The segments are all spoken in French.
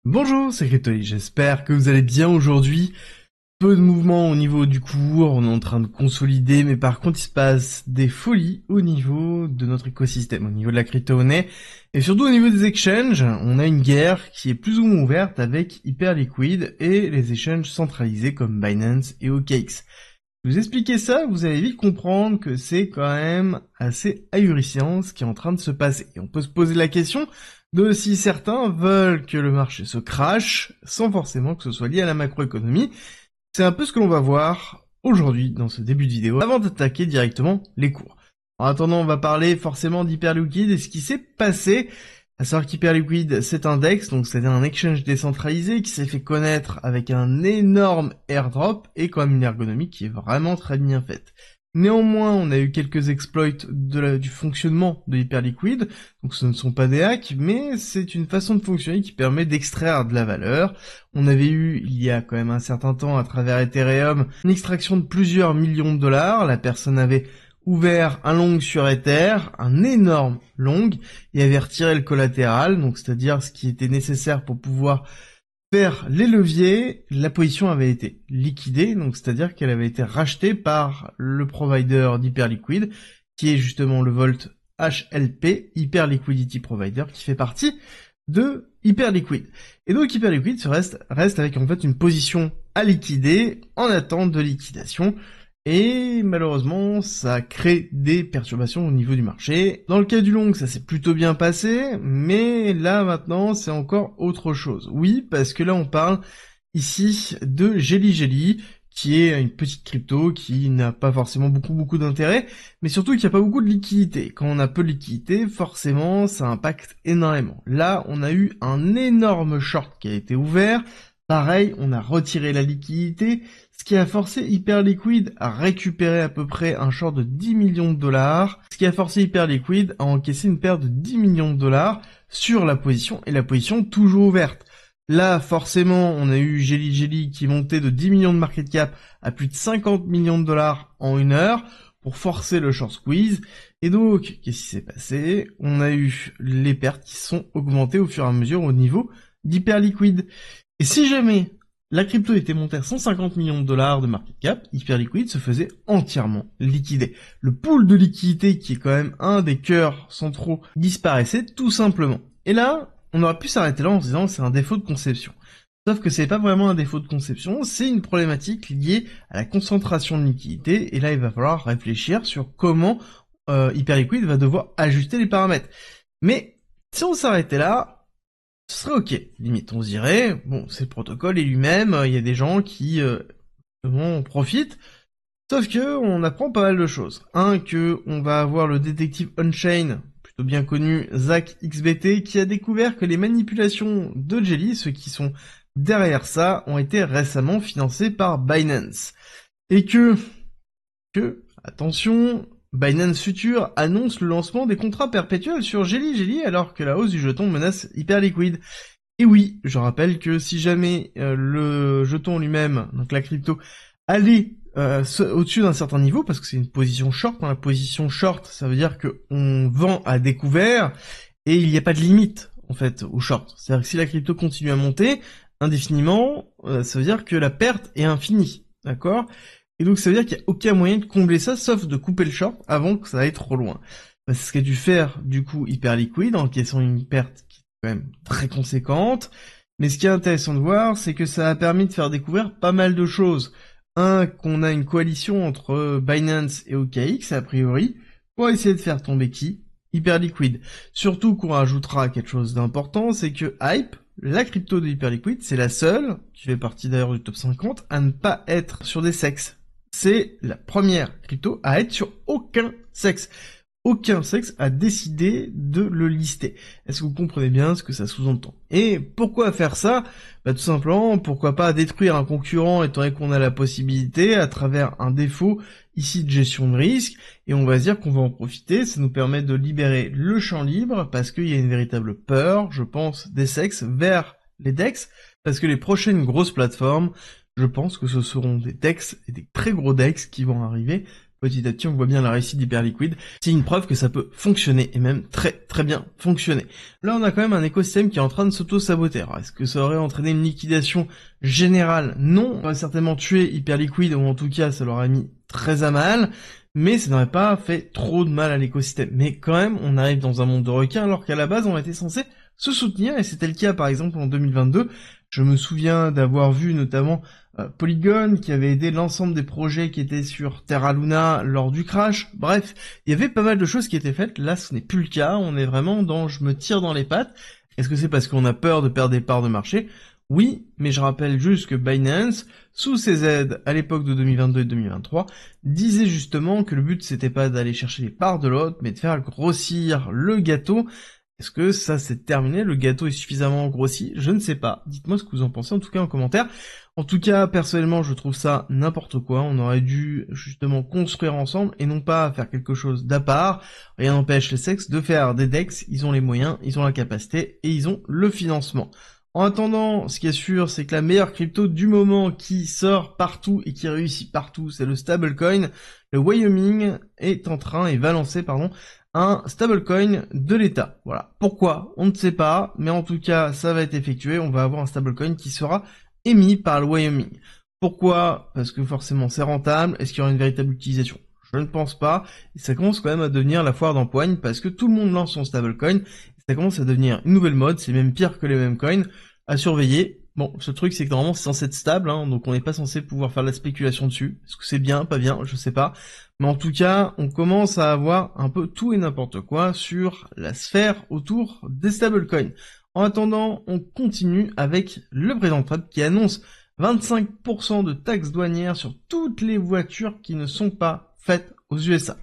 Bonjour, c'est Cryptoly, j'espère que vous allez bien aujourd'hui. Peu de mouvement au niveau du cours, on est en train de consolider, mais par contre il se passe des folies au niveau de notre écosystème, au niveau de la crypto-monnaie, et surtout au niveau des exchanges, on a une guerre qui est plus ou moins ouverte avec Hyperliquid et les exchanges centralisés comme Binance et OKX. Vous expliquer ça, vous allez vite comprendre que c'est quand même assez ahurissant ce qui est en train de se passer. Et on peut se poser la question de si certains veulent que le marché se crache sans forcément que ce soit lié à la macroéconomie. C'est un peu ce que l'on va voir aujourd'hui dans ce début de vidéo avant d'attaquer directement les cours. En attendant, on va parler forcément d'Hyperliquid et ce qui s'est passé. À savoir qu'Hyperliquid, c'est un DEX, donc c'est un exchange décentralisé qui s'est fait connaître avec un énorme airdrop et quand même une ergonomie qui est vraiment très bien faite. Néanmoins, on a eu quelques exploits du fonctionnement de Hyperliquid, donc ce ne sont pas des hacks, mais c'est une façon de fonctionner qui permet d'extraire de la valeur. On avait eu, il y a quand même un certain temps, à travers Ethereum, une extraction de plusieurs millions de dollars. La personne avait ouvert un long sur Ether, un énorme long, et avait retiré le collatéral, donc c'est-à-dire ce qui était nécessaire pour pouvoir faire les leviers. La position avait été liquidée, donc c'est-à-dire qu'elle avait été rachetée par le provider d'Hyperliquid, qui est justement le Volt HLP, Hyper Liquidity Provider, qui fait partie de Hyperliquid. Et donc Hyperliquid reste avec en fait une position à liquider en attente de liquidation. Et malheureusement, ça crée des perturbations au niveau du marché. Dans le cas du long, ça s'est plutôt bien passé, mais là maintenant, c'est encore autre chose. Oui, parce que là, on parle ici de Jelly Jelly, qui est une petite crypto qui n'a pas forcément beaucoup d'intérêt, mais surtout qui a pas beaucoup de liquidité. Quand on a peu de liquidité, forcément, ça impacte énormément. Là, on a eu un énorme short qui a été ouvert. Pareil, on a retiré la liquidité, ce qui a forcé Hyperliquid à récupérer à peu près un short de 10 millions de dollars, ce qui a forcé Hyperliquid à encaisser une perte de 10 millions de dollars sur la position, et la position toujours ouverte. Là, forcément, on a eu Jelly Jelly qui montait de 10 millions de market cap à plus de 50 millions de dollars en une heure pour forcer le short squeeze. Et donc, qu'est-ce qui s'est passé? On a eu les pertes qui sont augmentées au fur et à mesure au niveau d'Hyperliquid. Et si jamais la crypto était montée à 150 millions de dollars de market cap, Hyperliquid se faisait entièrement liquider. Le pool de liquidité, qui est quand même un des cœurs centraux, disparaissait tout simplement. Et là, on aurait pu s'arrêter là en se disant que c'est un défaut de conception. Sauf que c'est pas vraiment un défaut de conception, c'est une problématique liée à la concentration de liquidité, et là il va falloir réfléchir sur comment Hyperliquid va devoir ajuster les paramètres. Mais si on s'arrêtait là, ce serait ok, limite, on se dirait, bon, c'est le protocole et lui-même, il y a des gens qui en profitent, sauf que on apprend pas mal de choses. Un, que on va avoir le détective on-chain, plutôt bien connu, Zach XBT, qui a découvert que les manipulations de Jelly, ceux qui sont derrière ça, ont été récemment financés par Binance. Et attention, Binance Future annonce le lancement des contrats perpétuels sur Jelly Jelly alors que la hausse du jeton menace Hyperliquid. Et oui, je rappelle que si jamais le jeton lui-même, donc la crypto, allait au-dessus d'un certain niveau, parce que c'est une position short, la position short, ça veut dire que on vend à découvert et il n'y a pas de limite en fait au short. C'est-à-dire que si la crypto continue à monter indéfiniment, ça veut dire que la perte est infinie, d'accord? Et donc ça veut dire qu'il n'y a aucun moyen de combler ça, sauf de couper le short avant que ça aille trop loin. C'est ce qu'a dû faire du coup Hyperliquid en encaissant une perte qui est quand même très conséquente. Mais ce qui est intéressant de voir, c'est que ça a permis de faire découvrir pas mal de choses. Un, qu'on a une coalition entre Binance et OKX, a priori, pour essayer de faire tomber qui? Hyperliquid. Surtout qu'on rajoutera quelque chose d'important, c'est que Hype, la crypto de Hyperliquid, c'est la seule, qui fait partie d'ailleurs du top 50, à ne pas être sur des sexes. C'est la première crypto à être sur aucun sexe. Aucun sexe a décidé de le lister. Est-ce que vous comprenez bien ce que ça sous-entend? Et pourquoi faire ça? Bah tout simplement, pourquoi pas détruire un concurrent étant donné qu'on a la possibilité à travers un défaut ici de gestion de risque, et on va se dire qu'on va en profiter, ça nous permet de libérer le champ libre, parce qu'il y a une véritable peur, je pense, des sexes vers les DEX, parce que les prochaines grosses plateformes, je pense que ce seront des DEX et des très gros DEX qui vont arriver, Petit à petit, on voit bien la réussite d'Hyperliquid. C'est une preuve que ça peut fonctionner, et même très très bien fonctionner. Là, on a quand même un écosystème qui est en train de s'auto-saboter. Alors, est-ce que ça aurait entraîné une liquidation générale? Non, on aurait certainement tué Hyperliquid, ou en tout cas, ça l'aurait mis très à mal. Mais ça n'aurait pas fait trop de mal à l'écosystème. Mais quand même, on arrive dans un monde de requins, alors qu'à la base, on était censé se soutenir, et c'était le cas par exemple en 2022. Je me souviens d'avoir vu notamment Polygon qui avait aidé l'ensemble des projets qui étaient sur Terra Luna lors du crash. Bref, il y avait pas mal de choses qui étaient faites. Là, ce n'est plus le cas. On est vraiment dans je me tire dans les pattes. Est-ce que c'est parce qu'on a peur de perdre des parts de marché? Oui, mais je rappelle juste que Binance, sous ses aides à l'époque de 2022 et 2023, disait justement que le but c'était pas d'aller chercher les parts de l'autre, mais de faire grossir le gâteau. Est-ce que ça c'est terminé? Le gâteau est suffisamment grossi? Je ne sais pas. Dites-moi ce que vous en pensez en tout cas en commentaire. En tout cas, personnellement, je trouve ça n'importe quoi. On aurait dû justement construire ensemble et non pas faire quelque chose d'à part. Rien n'empêche les sexes de faire des DEX. Ils ont les moyens, ils ont la capacité et ils ont le financement. En attendant, ce qui est sûr, c'est que la meilleure crypto du moment qui sort partout et qui réussit partout, c'est le stablecoin. Le Wyoming est en train et va lancer, un stablecoin de l'État. Voilà. Pourquoi? On ne sait pas, mais en tout cas, ça va être effectué. On va avoir un stablecoin qui sera émis par le Wyoming. Pourquoi? Parce que forcément c'est rentable. Est-ce qu'il y aura une véritable utilisation? Je ne pense pas. Et ça commence quand même à devenir la foire d'empoigne parce que tout le monde lance son stablecoin. Ça commence à devenir une nouvelle mode. C'est même pire que les mêmes coins à surveiller. Bon, ce truc c'est que normalement c'est censé être stable, hein, donc on n'est pas censé pouvoir faire de la spéculation dessus. Est-ce que c'est bien, pas bien, je sais pas. Mais en tout cas, on commence à avoir un peu tout et n'importe quoi sur la sphère autour des stablecoins. En attendant, on continue avec le président Trump qui annonce 25% de taxes douanières sur toutes les voitures qui ne sont pas faites aux USA.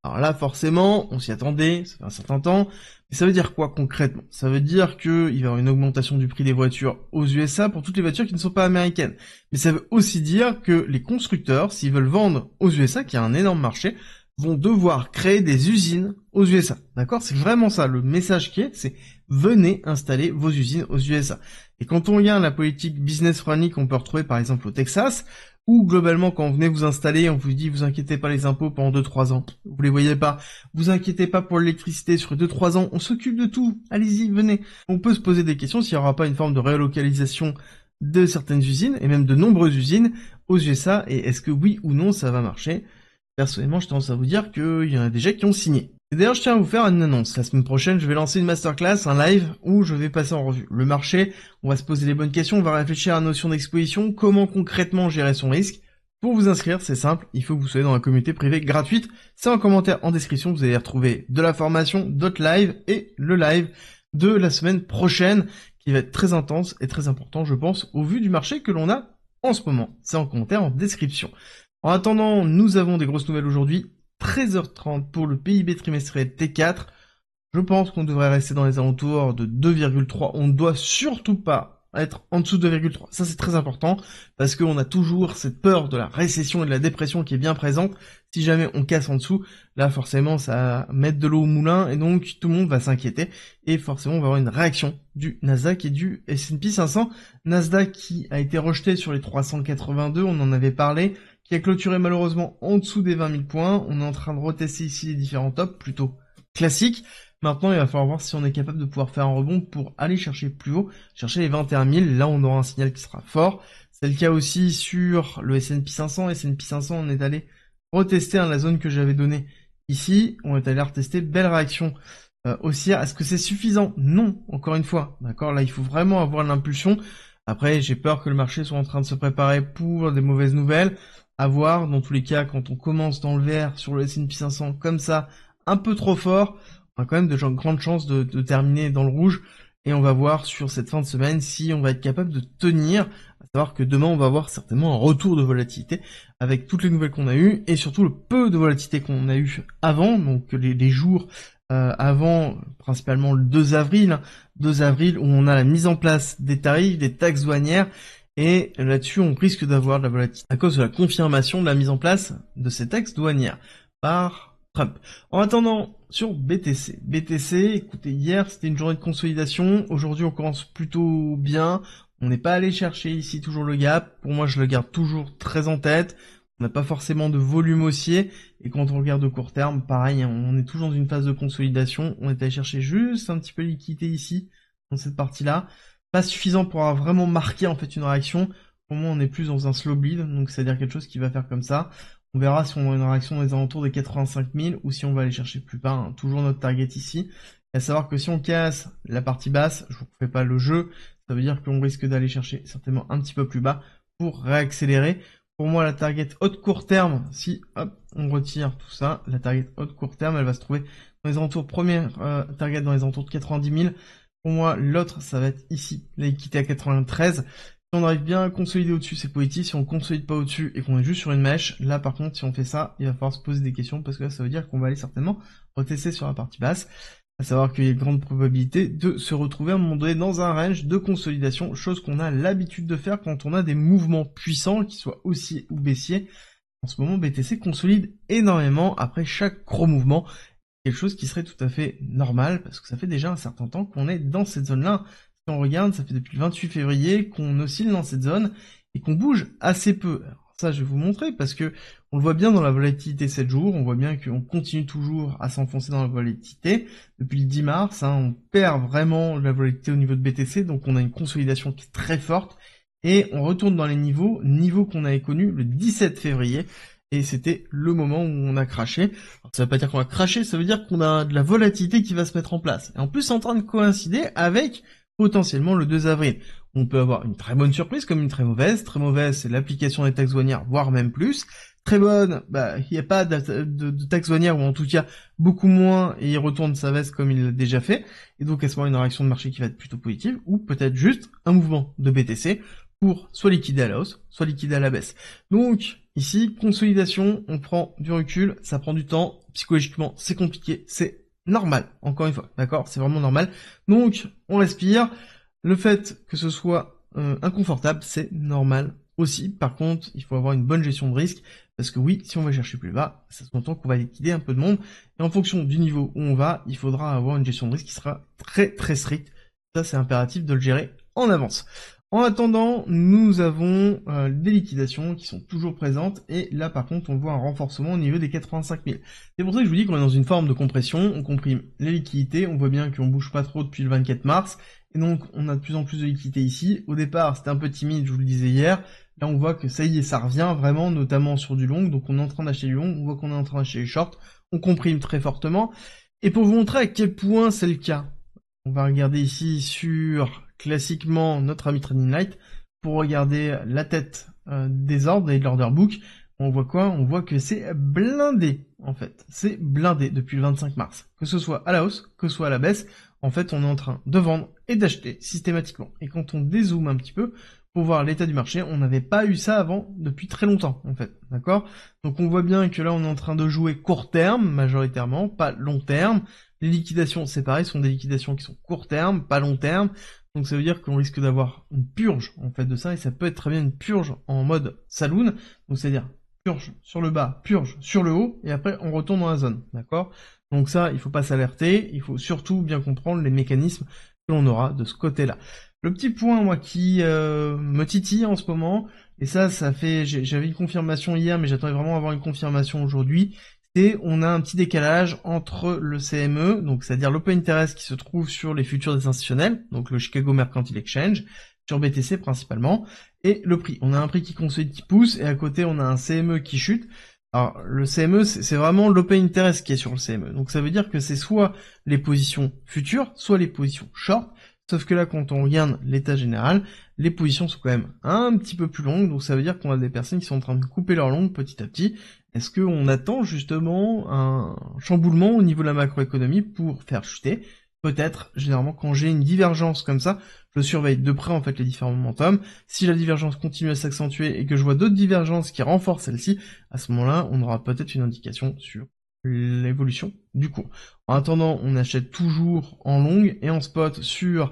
Alors là, forcément, on s'y attendait, ça fait un certain temps, mais ça veut dire quoi concrètement? Ça veut dire qu'il va y avoir une augmentation du prix des voitures aux USA pour toutes les voitures qui ne sont pas américaines. Mais ça veut aussi dire que les constructeurs, s'ils veulent vendre aux USA, qui a un énorme marché, vont devoir créer des usines aux USA. D'accord? C'est vraiment ça, le message qui est, c'est venez installer vos usines aux USA. Et quand on regarde la politique business friendly qu'on peut retrouver par exemple au Texas, ou globalement quand vous venez vous installer, on vous dit vous inquiétez pas les impôts pendant 2-3 ans, vous les voyez pas, vous inquiétez pas pour l'électricité sur 2-3 ans, on s'occupe de tout, allez-y, venez. On peut se poser des questions s'il n'y aura pas une forme de relocalisation de certaines usines, et même de nombreuses usines, aux USA, et est-ce que oui ou non ça va marcher? Personnellement, je tendance à vous dire qu'il y en a déjà qui ont signé. Et d'ailleurs, je tiens à vous faire une annonce. La semaine prochaine, je vais lancer une masterclass, un live, où je vais passer en revue le marché, on va se poser les bonnes questions, on va réfléchir à la notion d'exposition, comment concrètement gérer son risque. Pour vous inscrire, c'est simple, il faut que vous soyez dans la communauté privée gratuite. C'est en commentaire en description, vous allez retrouver de la formation, d'autres lives, et le live de la semaine prochaine, qui va être très intense et très important, je pense, au vu du marché que l'on a en ce moment. C'est en commentaire en description. En attendant, nous avons des grosses nouvelles aujourd'hui. 13h30 pour le PIB trimestriel T4. Je pense qu'on devrait rester dans les alentours de 2,3. On ne doit surtout pas être en dessous de 2,3. Ça c'est très important parce qu'on a toujours cette peur de la récession et de la dépression qui est bien présente. Si jamais on casse en dessous, là forcément ça va mettre de l'eau au moulin et donc tout le monde va s'inquiéter et forcément on va avoir une réaction du Nasdaq et du S&P 500. Nasdaq qui a été rejeté sur les 382, on en avait parlé, qui a clôturé malheureusement en dessous des 20 000 points. On est en train de retester ici les différents tops, plutôt classiques. Maintenant, il va falloir voir si on est capable de pouvoir faire un rebond pour aller chercher plus haut, chercher les 21 000. Là, on aura un signal qui sera fort. C'est le cas aussi sur le S&P 500. S&P 500, on est allé retester la zone que j'avais donnée ici. On est allé retester, belle réaction haussière. Est-ce que c'est suffisant? Non, encore une fois. D'accord, là, il faut vraiment avoir l'impulsion. Après, j'ai peur que le marché soit en train de se préparer pour des mauvaises nouvelles. À voir, dans tous les cas, quand on commence dans le vert sur le S&P 500 comme ça, un peu trop fort, on a quand même de grandes chances de terminer dans le rouge. Et on va voir sur cette fin de semaine si on va être capable de tenir. À savoir que demain, on va avoir certainement un retour de volatilité avec toutes les nouvelles qu'on a eues et surtout le peu de volatilité qu'on a eu avant, donc les jours avant, principalement le 2 avril, 2 avril où on a la mise en place des tarifs, des taxes douanières. Et là-dessus, on risque d'avoir de la volatilité à cause de la confirmation de la mise en place de ces taxes douanières par Trump. En attendant, sur BTC. BTC, écoutez, hier, c'était une journée de consolidation. Aujourd'hui, on commence plutôt bien. On n'est pas allé chercher ici toujours le gap. Pour moi, je le garde toujours très en tête. On n'a pas forcément de volume haussier, et quand on regarde au court terme, pareil, hein, on est toujours dans une phase de consolidation, on est allé chercher juste un petit peu de liquidité ici, dans cette partie-là, pas suffisant pour avoir vraiment marqué en fait une réaction. Pour moi, on est plus dans un slow bleed, donc c'est-à-dire quelque chose qui va faire comme ça. On verra si on a une réaction dans les alentours des 85 000 ou si on va aller chercher plus bas, hein. Toujours notre target ici. Et à savoir que si on casse la partie basse, je vous refais pas le jeu, ça veut dire qu'on risque d'aller chercher certainement un petit peu plus bas pour réaccélérer. Pour moi, la target haute court terme, si hop, on retire tout ça, la target haute court terme, elle va se trouver dans les alentours, première target dans les alentours de 90 000. Pour moi, l'autre, ça va être ici, la liquidité à 93. Si on arrive bien à consolider au-dessus, c'est positif. Si on consolide pas au-dessus et qu'on est juste sur une mèche, là par contre, si on fait ça, il va falloir se poser des questions parce que là, ça veut dire qu'on va aller certainement retester sur la partie basse. À savoir qu'il y a de grandes probabilités de se retrouver à un moment donné dans un range de consolidation, chose qu'on a l'habitude de faire quand on a des mouvements puissants, qu'ils soient haussiers ou baissiers. En ce moment, BTC consolide énormément après chaque gros mouvement, quelque chose qui serait tout à fait normal, parce que ça fait déjà un certain temps qu'on est dans cette zone-là. Si on regarde, ça fait depuis le 28 février qu'on oscille dans cette zone, et qu'on bouge assez peu. Alors ça, je vais vous montrer, parce que on le voit bien dans la volatilité 7 jours, on voit bien qu'on continue toujours à s'enfoncer dans la volatilité. Depuis le 10 mars, hein, on perd vraiment la volatilité au niveau de BTC, donc on a une consolidation qui est très forte, et on retourne dans les niveaux qu'on avait connus le 17 février, et c'était le moment où on a craché. Alors, ça veut pas dire qu'on a craché, ça veut dire qu'on a de la volatilité qui va se mettre en place. Et en plus, c'est en train de coïncider avec potentiellement le 2 avril. On peut avoir une très bonne surprise comme une très mauvaise. Très mauvaise, c'est l'application des taxes douanières, voire même plus. Très bonne, bah, il n'y a pas de taxes douanières, ou en tout cas beaucoup moins, et il retourne sa veste comme il l'a déjà fait. Et donc, à ce moment, une réaction de marché qui va être plutôt positive, ou peut-être juste un mouvement de BTC pour soit liquider à la hausse, soit liquider à la baisse. Donc, ici, consolidation, on prend du recul, ça prend du temps, psychologiquement, c'est compliqué, c'est normal, encore une fois, d'accord? C'est vraiment normal. Donc, on respire. Le fait que ce soit inconfortable, c'est normal aussi. Par contre, il faut avoir une bonne gestion de risque, parce que oui, si on va chercher plus bas, ça se entend qu'on va liquider un peu de monde, et en fonction du niveau où on va, il faudra avoir une gestion de risque qui sera très très stricte. Ça, c'est impératif de le gérer en avance. En attendant, nous avons des liquidations qui sont toujours présentes, et là par contre on voit un renforcement au niveau des 85 000. C'est pour ça que je vous dis qu'on est dans une forme de compression, on comprime les liquidités, on voit bien qu'on bouge pas trop depuis le 24 mars, et donc on a de plus en plus de liquidités ici. Au départ c'était un peu timide, je vous le disais hier, là on voit que ça y est, ça revient vraiment, notamment sur du long, donc on est en train d'acheter du long, on voit qu'on est en train d'acheter les shorts, on comprime très fortement, et pour vous montrer à quel point c'est le cas, on va regarder ici sur classiquement notre ami Trading Light pour regarder la tête des ordres et de l'order book. On voit quoi? On voit que c'est blindé en fait. C'est blindé depuis le 25 mars. Que ce soit à la hausse, que ce soit à la baisse, en fait on est en train de vendre et d'acheter systématiquement. Et quand on dézoome un petit peu pour voir l'état du marché, on n'avait pas eu ça avant depuis très longtemps en fait. D'accord? Donc on voit bien que là on est en train de jouer court terme majoritairement, pas long terme. Les liquidations, c'est pareil, sont des liquidations qui sont court terme, pas long terme. Donc ça veut dire qu'on risque d'avoir une purge en fait de ça, et ça peut être très bien une purge en mode saloon. Donc c'est-à-dire purge sur le bas, purge sur le haut, et après on retourne dans la zone, d'accord? Donc ça, il faut pas s'alerter, il faut surtout bien comprendre les mécanismes que l'on aura de ce côté-là. Le petit point, moi, qui me titille en ce moment, et ça fait, j'avais une confirmation hier, mais j'attendais vraiment avoir une confirmation aujourd'hui, c'est on a un petit décalage entre le CME, donc c'est-à-dire l'open interest qui se trouve sur les futurs des institutionnels, donc le Chicago Mercantile Exchange, sur BTC principalement, et le prix. On a un prix qui consolide, qui pousse, et à côté on a un CME qui chute. Alors le CME, c'est vraiment l'open interest qui est sur le CME, donc ça veut dire que c'est soit les positions futures, soit les positions short. Sauf que là, quand on regarde l'état général, les positions sont quand même un petit peu plus longues, donc ça veut dire qu'on a des personnes qui sont en train de couper leur longue petit à petit. Est-ce qu'on attend justement un chamboulement au niveau de la macroéconomie pour faire chuter? Peut-être, généralement, quand j'ai une divergence comme ça, je surveille de près en fait les différents momentum. Si la divergence continue à s'accentuer et que je vois d'autres divergences qui renforcent celle-ci, à ce moment-là, on aura peut-être une indication sur l'évolution du cours. En attendant, on achète toujours en longue et en spot sur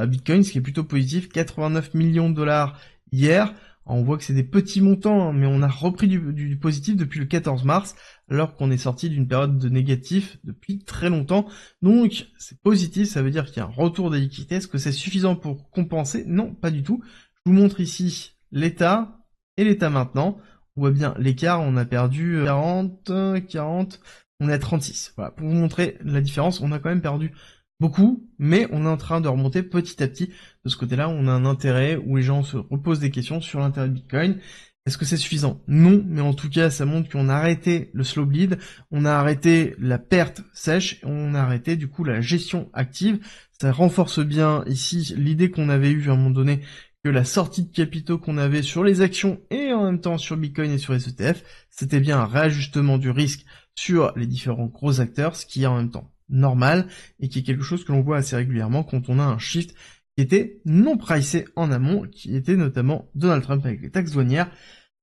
Bitcoin, ce qui est plutôt positif, 89 millions de dollars hier. Alors, on voit que c'est des petits montants, hein, mais on a repris du positif depuis le 14 mars, alors qu'on est sorti d'une période de négatif depuis très longtemps. Donc, c'est positif, ça veut dire qu'il y a un retour des liquidités. Est-ce que c'est suffisant pour compenser? Non, pas du tout. Je vous montre ici l'état et l'état maintenant. on voit bien l'écart, on a perdu 40, 40, on est à 36. Voilà, pour vous montrer la différence, on a quand même perdu beaucoup, mais on est en train de remonter petit à petit. De ce côté-là, on a un intérêt où les gens se reposent des questions sur l'intérêt de Bitcoin. Est-ce que c'est suffisant? Non, mais en tout cas, ça montre qu'on a arrêté le slow bleed, on a arrêté la perte sèche, on a arrêté du coup la gestion active. Ça renforce bien ici l'idée qu'on avait eue à un moment donné que la sortie de capitaux qu'on avait sur les actions et en même temps sur Bitcoin et sur les ETF, c'était bien un réajustement du risque sur les différents gros acteurs, ce qui est en même temps normal et qui est quelque chose que l'on voit assez régulièrement quand on a un shift qui était non pricé en amont, qui était notamment Donald Trump avec les taxes douanières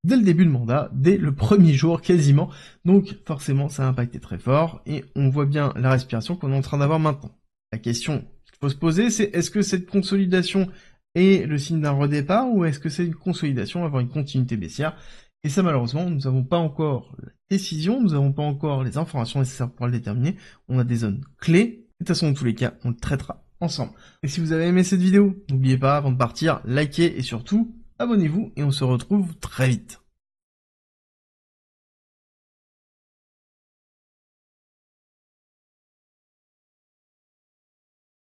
dès le début de mandat, dès le premier jour quasiment. Donc forcément ça a impacté très fort et on voit bien la respiration qu'on est en train d'avoir maintenant. La question qu'il faut se poser, c'est est-ce que cette consolidation est le signe d'un redépart ou est-ce que c'est une consolidation, avoir une continuité baissière? Et ça malheureusement, nous n'avons pas encore la décision, nous n'avons pas encore les informations nécessaires pour le déterminer. On a des zones clés, et de toute façon dans tous les cas, on le traitera ensemble. Et si vous avez aimé cette vidéo, n'oubliez pas avant de partir, likez et surtout, abonnez-vous et on se retrouve très vite.